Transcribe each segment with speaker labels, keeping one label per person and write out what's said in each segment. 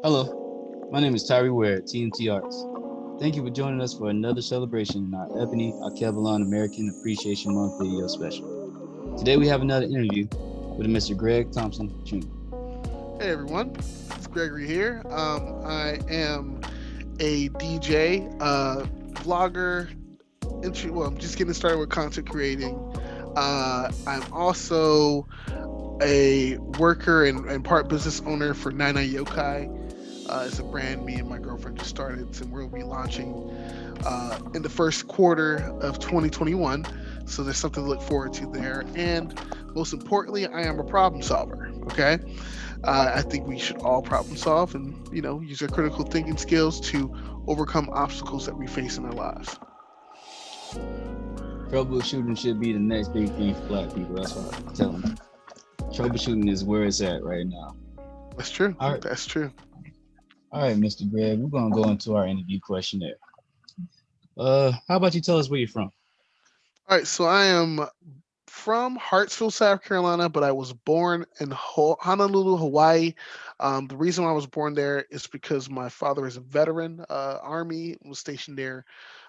Speaker 1: Hello, my name is Tyree Ware at TNT Arts. Thank you for joining us for another celebration in our Ebony Akevalon American Appreciation Month video special. Today we have another interview with Mr. Greg Thompson Jr.
Speaker 2: Hey everyone, it's Gregory here. I am a DJ, vlogger. Well, I'm just getting started with content creating. I'm also a worker and part business owner for Nine Yokai. It's a brand me and my girlfriend just started, and we'll be launching in the first quarter of 2021. So there's something to look forward to there. And most importantly, I am a problem solver. Okay. I think we should all problem solve and, use our critical thinking skills to overcome obstacles that we face in our lives.
Speaker 1: Troubleshooting should be the next big thing for black people. That's what I'm telling you. Troubleshooting is where it's at right now.
Speaker 2: That's true.
Speaker 1: All right,
Speaker 2: That's true.
Speaker 1: all right, Mr. Greg, we're gonna go into our interview questionnaire. How about you tell us where you're from?
Speaker 2: All right. So I am from Hartsville, South Carolina, but I was born in Honolulu, Hawaii. The reason why I was born there is because my father is a veteran, Army, was stationed there,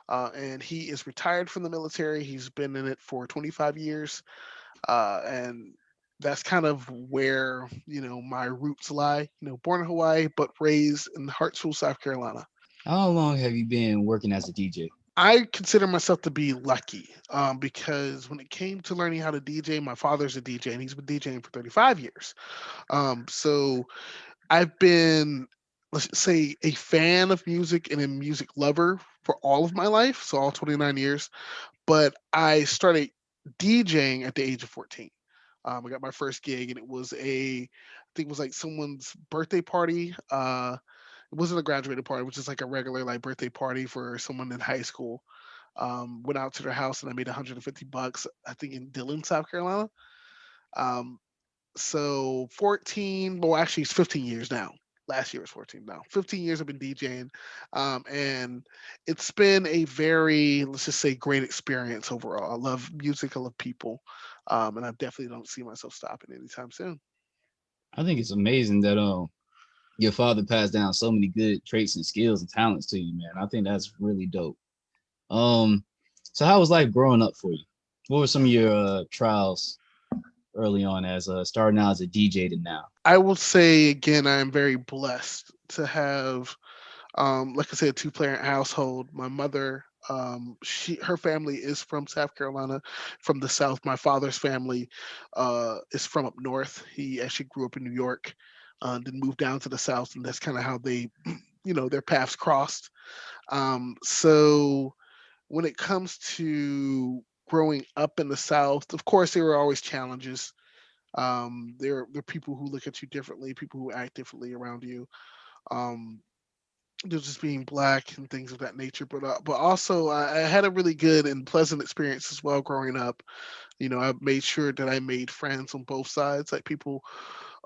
Speaker 2: and he is retired from the military. He's been in it for 25 years, and that's kind of where my roots lie. Born in Hawaii but raised in Hartsville, South Carolina.
Speaker 1: How long have you been working as a DJ?
Speaker 2: I consider myself to be lucky, because when it came to learning how to DJ, my father's a DJ and he's been DJing for 35 years. So I've been, let's just say, a fan of music and a music lover for all of my life, so all 29 years. But I started DJing at the age of 14. I got my first gig, and I think it was like someone's birthday party. It wasn't a graduated party, which is like a regular like birthday party for someone in high school. Went out to their house and I made $150, I think in Dillon, South Carolina. Um, so 14, well, actually, it's 15 years now. Last year was 14 now. 15 years I've been DJing. And it's been a very, let's just say, great experience overall. I love music, I love people. And I definitely don't see myself stopping anytime soon.
Speaker 1: I think it's amazing that your father passed down so many good traits and skills and talents to you, man. I think that's really dope. Um, so how was life growing up for you? What were some of your trials early on as starting out as a DJ to now?
Speaker 2: I will say again, I am very blessed to have, like I said, a two-parent household. My mother, her family is from South Carolina, from the South. My father's family is from up north. He actually grew up in New York, then moved down to the South, and that's kind of how they, their paths crossed. So when it comes to growing up in the South, of course, there were always challenges. There are people who look at you differently, people who act differently around you. Um, just being black and things of that nature. But also I had a really good and pleasant experience as well growing up. I made sure that I made friends on both sides, like people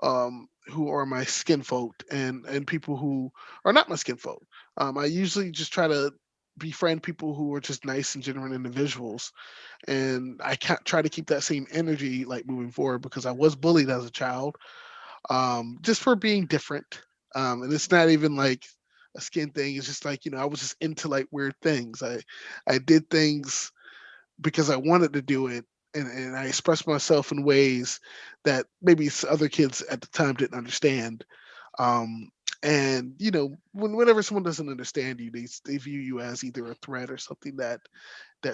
Speaker 2: who are my skin folk and people who are not my skin folk. I usually just try to befriend people who are just nice and genuine individuals, and I can't try to keep that same energy like moving forward because I was bullied as a child, just for being different. And it's not even like a skin thing. It's just like, I was just into like weird things. I did things because I wanted to do it. And I expressed myself in ways that maybe other kids at the time didn't understand. Um, and whenever someone doesn't understand you, they view you as either a threat or something that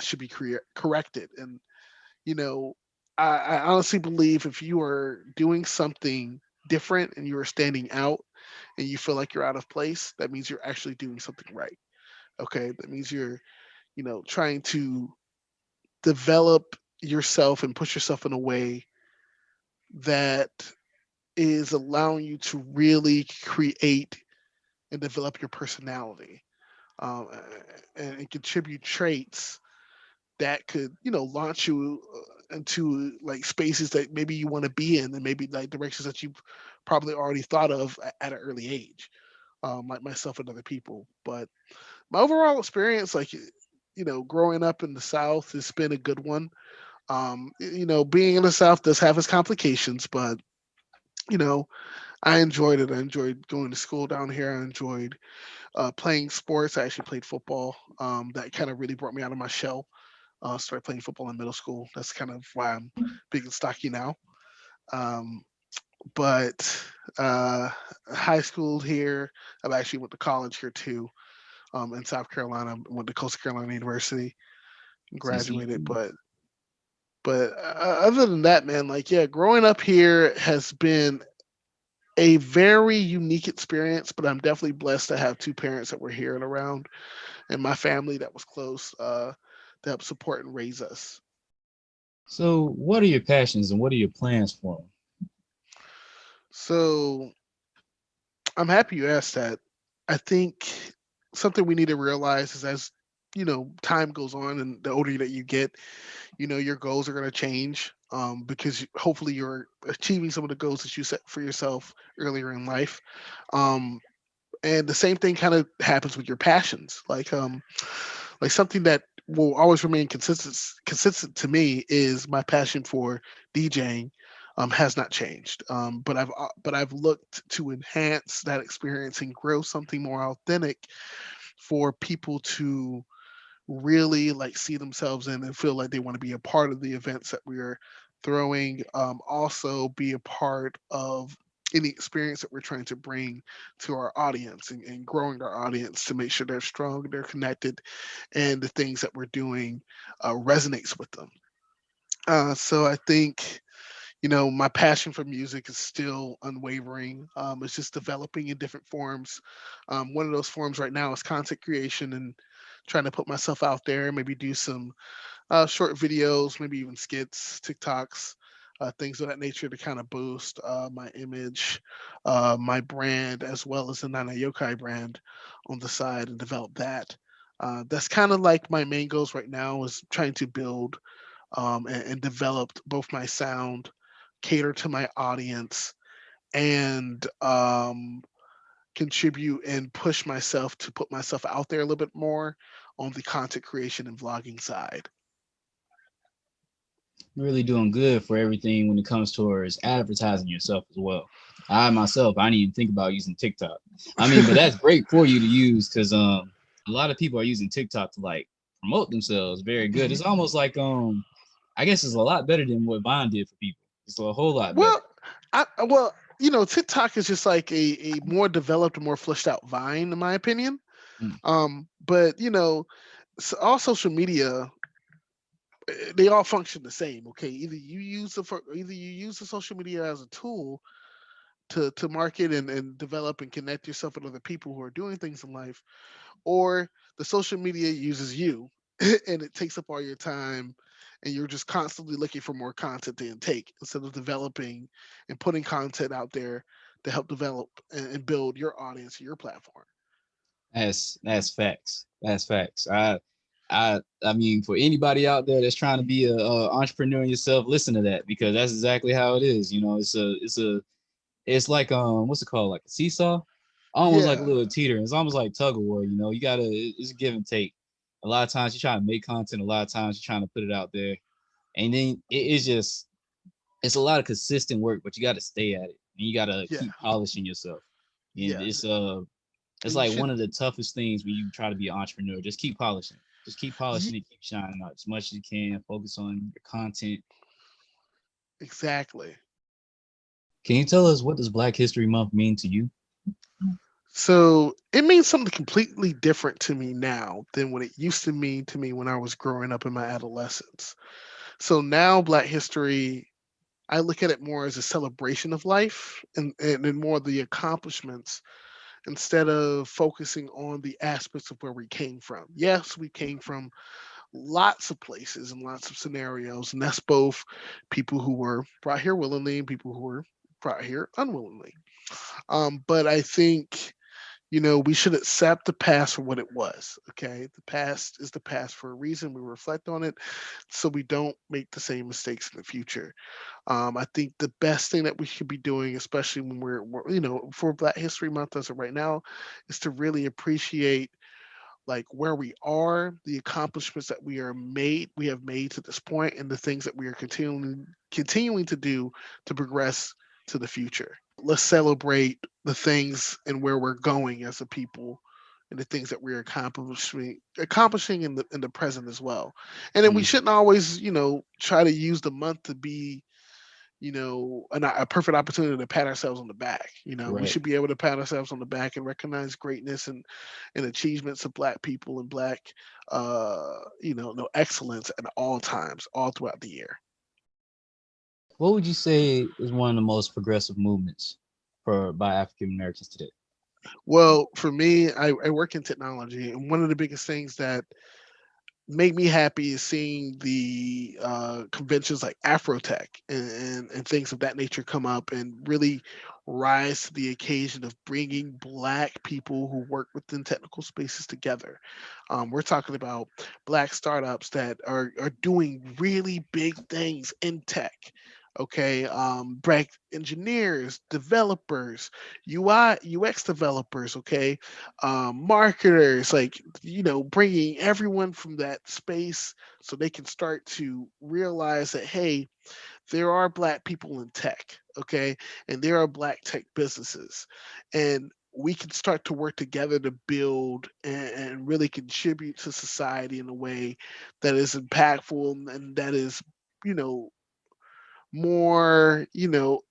Speaker 2: should be corrected. And you know, I honestly believe if you are doing something different and you are standing out and you feel like you're out of place, that means you're actually doing something right. Okay. That means you're, trying to develop yourself and push yourself in a way that is allowing you to really create and develop your personality, um, and contribute traits that could launch you into like spaces that maybe you want to be in and maybe like directions that you've probably already thought of at an early age, like myself and other people. But my overall experience, like, growing up in the South has been a good one. Being in the South does have its complications, but you know, I enjoyed it. I enjoyed going to school down here. I enjoyed playing sports. I actually played football. That kind of really brought me out of my shell. Started playing football in middle school. That's kind of why I'm big and stocky now. Um, but high school here. I've actually went to college here too. In South Carolina, went to Coastal Carolina University, and graduated.
Speaker 1: CCU.
Speaker 2: But other than that, man, like yeah, growing up here has been a very unique experience. But I'm definitely blessed to have two parents that were here and around, and my family that was close to help support and raise us.
Speaker 1: So, what are your passions and what are your plans for them?
Speaker 2: So I'm happy you asked that. I think something we need to realize is as time goes on and the older that you get, your goals are going to change because hopefully you're achieving some of the goals that you set for yourself earlier in life. Um, and the same thing kind of happens with your passions. Like something that will always remain consistent to me is my passion for DJing. Has not changed, but I've looked to enhance that experience and grow something more authentic for people to really like see themselves in and feel like they want to be a part of the events that we are throwing. Also be a part of any experience that we're trying to bring to our audience and growing our audience to make sure they're strong, they're connected, and the things that we're doing resonates with them. So I think my passion for music is still unwavering. It's just developing in different forms. One of those forms right now is content creation and trying to put myself out there, maybe do some short videos, maybe even skits, TikToks, things of that nature to kind of boost my image, my brand, as well as the Nana Yokai brand on the side and develop that. That's kind of like my main goals right now is trying to build and develop both my sound, cater to my audience, and contribute and push myself to put myself out there a little bit more on the content creation and vlogging side.
Speaker 1: You're really doing good for everything when it comes towards advertising yourself as well. I myself, I didn't even think about using TikTok. I mean, but that's great for you to use because a lot of people are using TikTok to like promote themselves. Very good.
Speaker 2: Mhm.
Speaker 1: It's almost like I guess it's a lot better than what Vine did for people. It's a whole lot better.
Speaker 2: Well, TikTok is just like a more developed, more fleshed out Vine, in my opinion.
Speaker 1: Mm.
Speaker 2: But all social media, they all function the same. Okay, either you use the social media as a tool to market and develop and connect yourself with other people who are doing things in life, or the social media uses you and it takes up all your time and you're just constantly looking for more content to intake instead of developing and putting content out there to help develop and build your audience, your platform.
Speaker 1: That's facts. That's facts. I mean, for anybody out there that's trying to be a entrepreneur yourself, listen to that because that's exactly how it is. You know, it's like what's it called, like a seesaw, almost like a
Speaker 2: Yeah.
Speaker 1: little teeter. It's almost like tug of war. You know, you gotta it's a give and take. A lot of times you're trying to make content. A lot of times you're trying to put it out there, and then it's just it's a lot of consistent work, but you got to stay at it and you got to
Speaker 2: Yeah.
Speaker 1: keep polishing yourself. And
Speaker 2: Yeah.
Speaker 1: it's
Speaker 2: And you
Speaker 1: like
Speaker 2: should.
Speaker 1: one of the toughest things when you try to be an entrepreneur. Just keep polishing. Just keep polishing
Speaker 2: Ye-
Speaker 1: it, keep shining out as much as you can. Focus on your content.
Speaker 2: exactly.
Speaker 1: Can you tell us what does Black History Month mean to you?
Speaker 2: So it means something completely different to me now than what it used to mean to me when I was growing up in my adolescence. So now Black History, I look at it more as a celebration of life and more of the accomplishments instead of focusing on the aspects of where we came from. Yes, we came from lots of places and lots of scenarios, and that's both people who were brought here willingly and people who were brought here unwillingly. But I think we should accept the past for what it was. Okay. The past is the past for a reason. We reflect on it so we don't make the same mistakes in the future. I think the best thing that we should be doing, especially when for Black History Month as of right now, is to really appreciate like where we are, the accomplishments that we have made to this point, and the things that we are continuing to do to progress to the future. Let's celebrate the things and where we're going as a people, and the things that we're accomplishing in the present as well. And then we
Speaker 1: Mm,
Speaker 2: shouldn't always, try to use the month to be, a perfect opportunity to pat ourselves on the back. We
Speaker 1: right.
Speaker 2: should be able to pat ourselves on the back and recognize greatness and achievements of Black people and Black, no excellence at all times, all throughout the year.
Speaker 1: What would you say is one of the most progressive movements for by African Americans today?
Speaker 2: Well, for me, I work in technology, and one of the biggest things that make me happy is seeing the conventions like Afrotech and things of that nature come up and really rise to the occasion of bringing Black people who work within technical spaces together. We're talking about Black startups that are doing really big things in tech. Okay, Black engineers, developers, UI UX developers. Okay, marketers, like, bringing everyone from that space so they can start to realize that, hey, there are Black people in tech, okay, and there are Black tech businesses, and we can start to work together to build and really contribute to society in a way that is impactful and that is, you know more,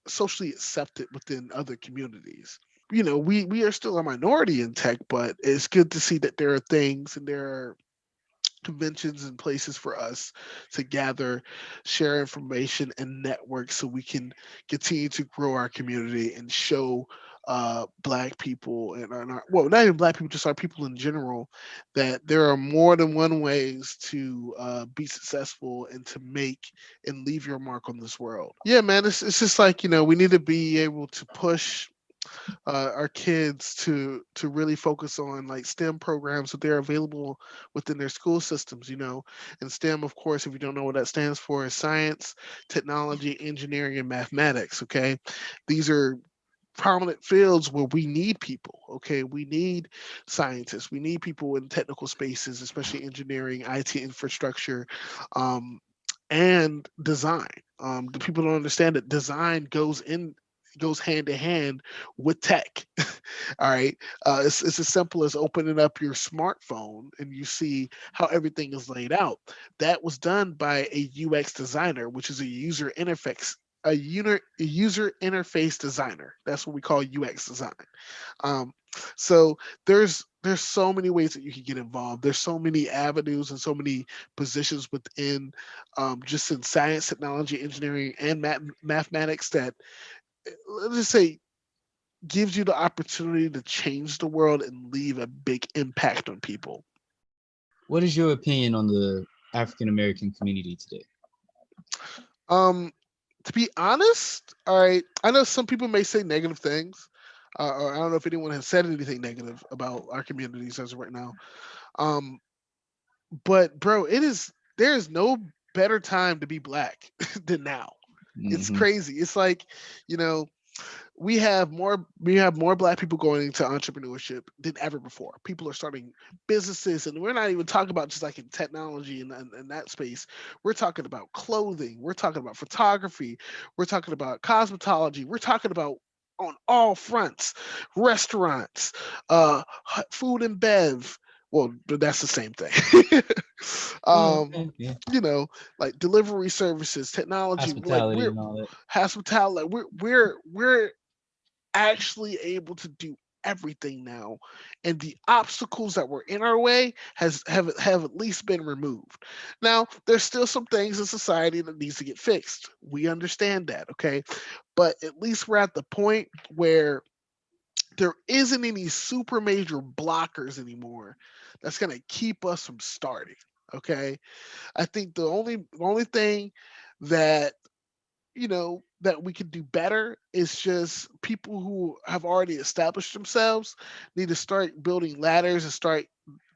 Speaker 2: socially accepted within other communities. We are still a minority in tech, but it's good to see that there are things and there are conventions and places for us to gather, share information and network so we can continue to grow our community and show Black people and well, not even Black people, just our people in general, that there are more than one ways to be successful and to make and leave your mark on this world. Yeah, man, it's just like, we need to be able to push our kids to really focus on like STEM programs that they're available within their school systems. And STEM, of course, if you don't know what that stands for, is science, technology, engineering, and mathematics. Okay, these are prominent fields where we need people. Okay, we need scientists, we need people in technical spaces, especially engineering, IT infrastructure, um, and design. The people don't understand that design goes hand to hand with tech. All right, it's as simple as opening up your smartphone and you see how everything is laid out. That was done by a UX designer, which is a user interface designer. That's what we call UX design. Um, so there's so many ways that you can get involved. There's so many avenues and so many positions within, just in science, technology, engineering, and mathematics that, let's just say, gives you the opportunity to change the world and leave a big impact on people.
Speaker 1: What is your opinion on the African American community today?
Speaker 2: Um, to be honest, all right, I know some people may say negative things, or I don't know if anyone has said anything negative about our communities as of right now. Um, but bro, there is no better time to be Black than now. It's
Speaker 1: Hmm.
Speaker 2: crazy. It's like, you know, we have more Black people going into entrepreneurship than ever before. People are starting businesses, and we're not even talking about just like in technology and that space. We're talking about clothing, we're talking about photography, we're talking about cosmetology, we're talking about on all fronts, restaurants, food and bev. Well, that's the same thing.
Speaker 1: Well,
Speaker 2: um,
Speaker 1: yeah, yeah.
Speaker 2: you know, like delivery services, technology, like
Speaker 1: Hospitality
Speaker 2: we're
Speaker 1: and all that.
Speaker 2: hospitality, like we're actually able to do everything now, and the obstacles that were in our way have at least been removed. Now there's still some things in society that needs to get fixed, we understand that, okay, but at least we're at the point where there isn't any super major blockers anymore that's going to keep us from starting. Okay, I think the only thing that, that we could do better is just people who have already established themselves need to start building ladders and start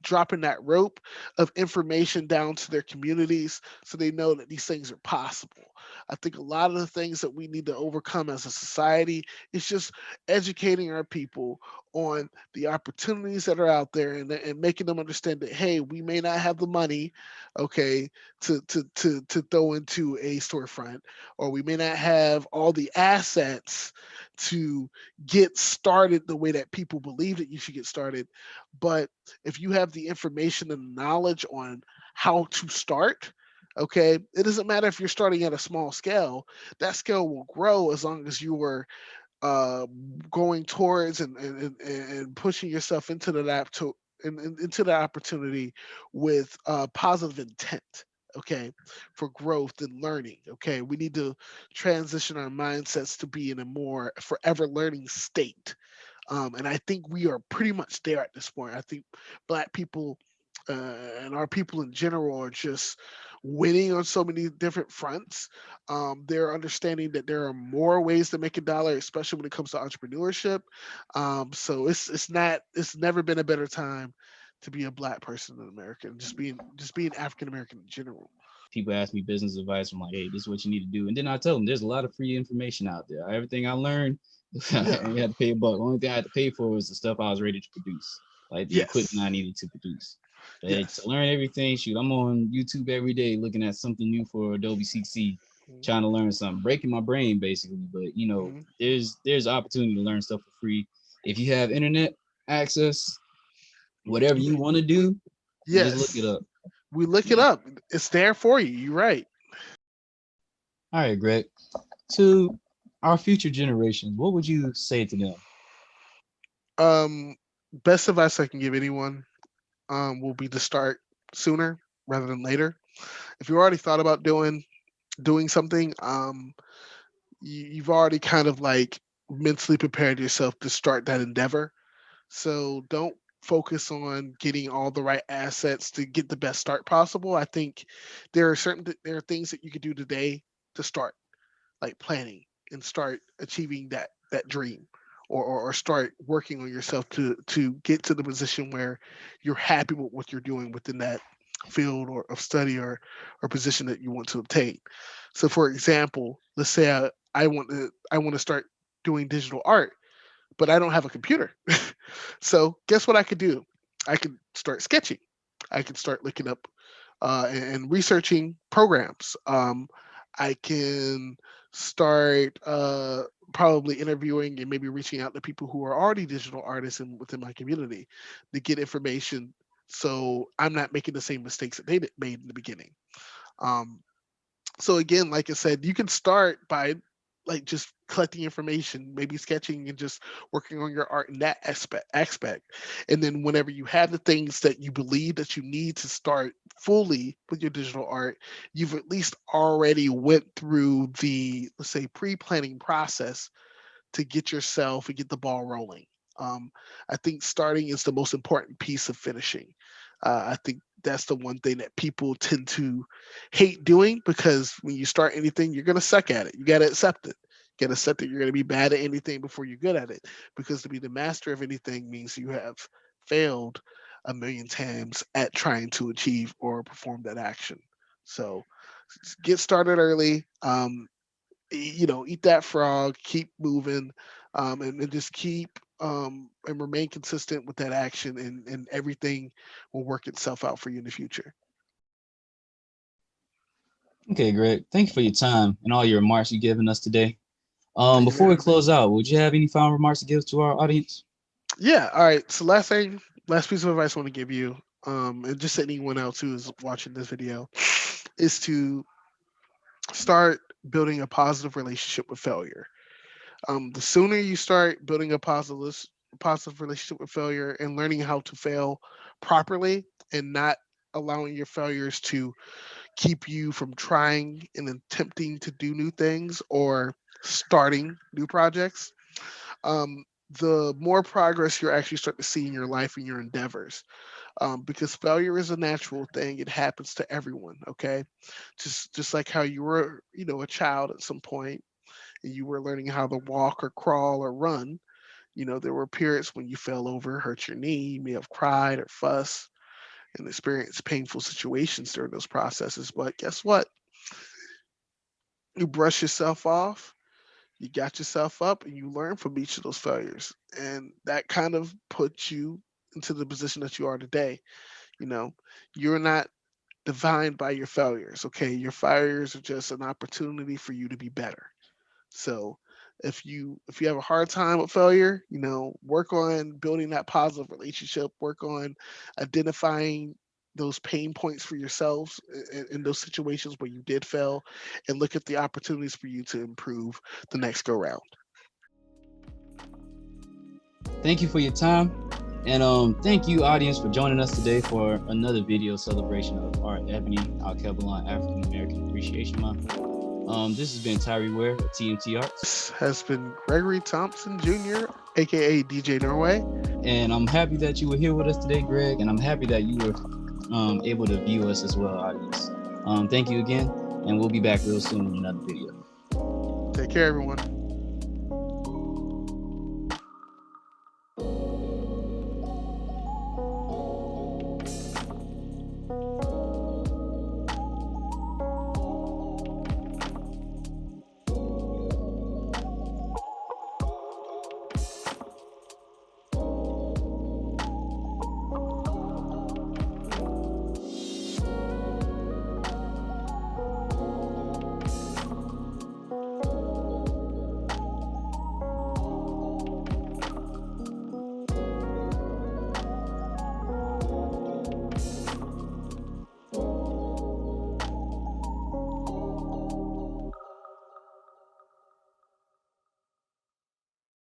Speaker 2: dropping that rope of information down to their communities so they know that these things are possible. I think a lot of the things that we need to overcome as a society is just educating our people on the opportunities that are out there, and making them understand that, hey, we may not have the money, okay, to throw into a storefront, or we may not have all the assets to get started the way that people believe that you should get started. But if you have the information and knowledge on how to start, okay, it doesn't matter if you're starting at a small scale. That scale will grow as long as you are uh, going towards and pushing yourself into into the opportunity with positive intent. Okay, for growth and learning. Okay, we need to transition our mindsets to be in a more forever learning state, and I think we are pretty much there at this point. I think Black people and our people in general are just winning on so many different fronts. They're understanding that there are more ways to make a dollar, especially when it comes to entrepreneurship. So it's never been a better time to be a Black person in America, and just being African American in general.
Speaker 1: People ask me business advice. I'm like, hey, this is what you need to do. And then I tell them there's a lot of free information out there. Everything I learned, I
Speaker 2: Yeah.
Speaker 1: ain't had to pay a buck. The only thing I had to pay for was the stuff I was ready to produce, like the equipment
Speaker 2: Yes.
Speaker 1: I needed to produce. But to
Speaker 2: Yes.
Speaker 1: learn everything, shoot, I'm on YouTube every day looking at something new for Adobe CC,
Speaker 2: Mhm.
Speaker 1: trying to learn something, breaking my brain basically. But
Speaker 2: Mhm.
Speaker 1: there's opportunity to learn stuff for free. If you have internet access, whatever you want to do, you just look it
Speaker 2: Yes.
Speaker 1: up.
Speaker 2: We look it
Speaker 1: Yeah.
Speaker 2: up. It's there for you. You're right.
Speaker 1: All right, Greg. To our future generations, what would you say to them?
Speaker 2: Um, Best advice I can give anyone will be to start sooner rather than later. If you already thought about doing something, you've already kind of like mentally prepared yourself to start that endeavor. So don't focus on getting all the right assets to get the best start possible. I think there are things that you could do today to start, like planning, and start achieving that dream, or start working on yourself to get to the position where you're happy with what you're doing within that field or of study or position that you want to obtain. So for example, let's say I want to start doing digital art, but I don't have a computer. So guess what I could do? I could start sketching. I could start looking up and researching programs. I can start probably interviewing and maybe reaching out to people who are already digital artists within my community to get information, so I'm not making the same mistakes that made in the beginning. Um, so again, like I said, you can start by like just collecting information, maybe sketching and just working on your art in that aspect. And then whenever you have the things that you believe that you need to start fully with your digital art, you've at least already went through the, let's say, pre-planning process to get yourself and get the ball rolling. I think starting is the most important piece of finishing. I think that's the one thing that people tend to hate doing, because when you start anything, you're going to suck at it. You got to accept it. You got to accept that you're going to be bad at anything before you're good at it. Because to be the master of anything means you have failed a million times at trying to achieve or perform that action. So get started early. Eat that frog, keep moving, and just keep and remain consistent with that action, and everything will work itself out for you in the future.
Speaker 1: Okay, Greg. Thank you for your time and all your remarks you've given us today.
Speaker 2: Thank you for
Speaker 1: Before we
Speaker 2: having me.
Speaker 1: close out, would you have any final remarks to give to our audience?
Speaker 2: Yeah. All right. So last piece of advice I want to give you, and just anyone else who is watching this video, is to start building a positive relationship with failure. The sooner you start building a positive relationship with failure and learning how to fail properly, and not allowing your failures to keep you from trying and attempting to do new things or starting new projects, um, the more progress you're actually starting to see in your life and your endeavors. Because failure is a natural thing; it happens to everyone. Okay, just like how you were, a child at some point, and you were learning how to walk or crawl or run. There were periods when you fell over, hurt your knee, you may have cried or fussed and experienced painful situations during those processes. But guess what? You brush yourself off, you got yourself up, and you learn from each of those failures. And that kind of puts you into the position that you are today. You know, you're not defined by your failures. Okay, your failures are just an opportunity for you to be better. So if you have a hard time with failure, work on building that positive relationship, work on identifying those pain points for yourselves in those situations where you did fail, and look at the opportunities for you to improve the next go round.
Speaker 1: Thank you for your time. And thank you, audience, for joining us today for another video celebration of Art Ebony Al Kebalan African American Appreciation Month. This has been Tyree Ware of TMT Arts.
Speaker 2: This has been Gregory Thompson Jr., aka DJ Norway.
Speaker 1: And I'm happy that you were here with us today, Greg. And I'm happy that you were able to view us as well, audience. Thank you again. And we'll be back real soon with another video.
Speaker 2: Take care, everyone.